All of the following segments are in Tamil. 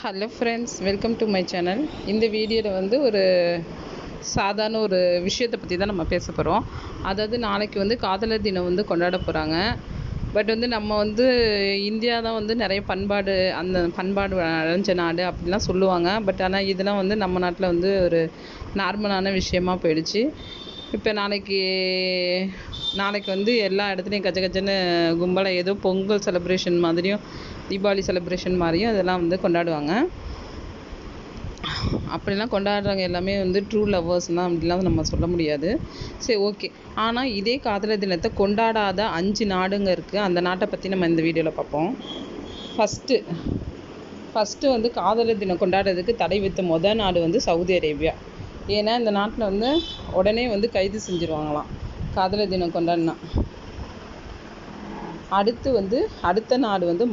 Hello friends, welcome to my channel. இந்த வீடியோவில் வந்து ஒரு சாதாரண ஒரு விஷயத்தை பற்றி தான் நம்ம பேச போகிறோம். அதாவது நாளைக்கு வந்து காதலர் தினம் வந்து கொண்டாட போகிறாங்க. பட் வந்து நம்ம வந்து இந்தியா தான் வந்து நிறைய பண்பாடு, அந்த பண்பாடு அடைஞ்ச நாடு அப்படிலாம் சொல்லுவாங்க. பட் ஆனால் இதெல்லாம் வந்து நம்ம நாட்டில் வந்து ஒரு நார்மலான விஷயமா போயிடுச்சு. இப்போ நாளைக்கு வந்து எல்லா இடத்துலையும் கச்ச கச்சன்னு கும்பலாக ஏதோ பொங்கல் செலிப்ரேஷன் மாதிரியும் தீபாவளி செலிப்ரேஷன் மாதிரியும் அதெல்லாம் வந்து கொண்டாடுவாங்க. அப்படிலாம் கொண்டாடுறவங்க எல்லாமே வந்து ட்ரூ லவ்வர்ஸ்லாம் அப்படிலாம் நம்ம சொல்ல முடியாது. சரி, ஓகே. ஆனால் இதே காதலர் தினத்தை கொண்டாடாத 5 நாடுங்க இருக்குது. அந்த நாட்டை பற்றி நம்ம இந்த வீடியோவில் பார்ப்போம். ஃபஸ்ட்டு வந்து காதலர் தினம் கொண்டாடுறதுக்கு தடை வித்த நாடு வந்து சவுதி அரேபியா. ஏன்னா இந்த நாட்டில் வந்து உடனே வந்து கைது செஞ்சுருவாங்களாம் காதலர் தினம் கொண்டாடினா. அடுத்த நாடு வந்து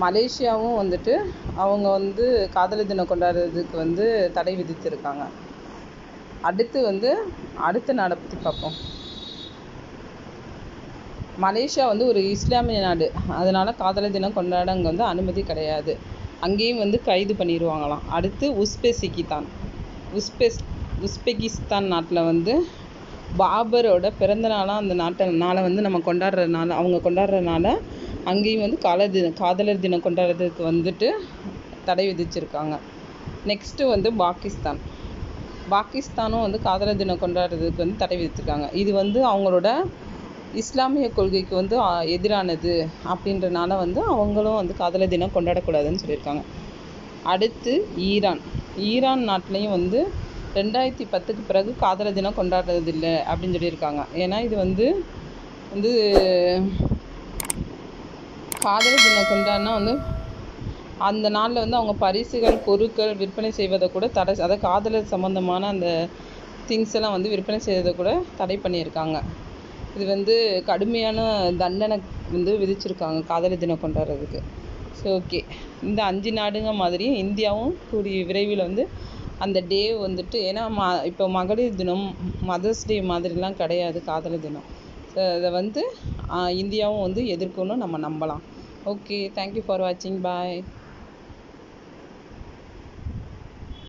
மலேசியாவும் வந்துட்டு அவங்க வந்து காதலர் தினம் கொண்டாடுறதுக்கு வந்து தடை விதித்திருக்காங்க. அடுத்த நாடை பற்றி பார்ப்போம். மலேசியா வந்து ஒரு இஸ்லாமிய நாடு. அதனால் காதலர் தினம் கொண்டாட அங்கே வந்து அனுமதி கிடையாது. அங்கேயும் வந்து கைது பண்ணிடுவாங்களாம். அடுத்து உஸ்பெகிஸ்தான் நாட்டில் வந்து பாபரோட பிறந்த நாளாக அந்த நாளை வந்து நம்ம அவங்க கொண்டாடுறதுனால அங்கேயும் வந்து காதலர் தினம் கொண்டாடுறதுக்கு வந்துட்டு தடை விதிச்சிருக்காங்க. நெக்ஸ்ட்டு வந்து பாகிஸ்தானும் வந்து காதலர் தினம் கொண்டாடுறதுக்கு வந்து தடை விதிச்சிருக்காங்க. இது வந்து அவங்களோட இஸ்லாமிய கொள்கைக்கு வந்து எதிரானது அப்படின்றனால வந்து அவங்களும் வந்து காதலர் தினம் கொண்டாடக்கூடாதுன்னு சொல்லியிருக்காங்க. அடுத்து ஈரான் நாட்டிலையும் வந்து 2010க்கு பிறகு காதலர் தினம் கொண்டாடுறதில்லை அப்படின்னு சொல்லியிருக்காங்க. ஏன்னா இது வந்து காதலர் தினம் கொண்டாடினா வந்து அந்த நாளில் வந்து அவங்க பரிசுகள் பொருட்கள் விற்பனை செய்வதை கூட அதாவது காதலர் சம்மந்தமான அந்த திங்ஸ் எல்லாம் வந்து விற்பனை செய்வதை கூட தடை பண்ணியிருக்காங்க. இது வந்து கடுமையான தண்டனை வந்து விதிச்சிருக்காங்க காதலர் தினம் கொண்டாடுறதுக்கு. ஸோ ஓகே, இந்த 5 நாடுங்க மாதிரி இந்தியாவும் கூடிய விரைவில் வந்து அந்த டே வந்துட்டு, ஏன்னா இப்போ மகளிர் தினம், மதர்ஸ் டே மாதிரிலாம் கிடையாது காதலர் தினம். ஸோ அதை வந்து இந்தியாவும் வந்து எதிர்க்கணும் நம்ம நம்பலாம். ஓகே, தேங்க்யூ ஃபார் வாட்சிங். பாய்.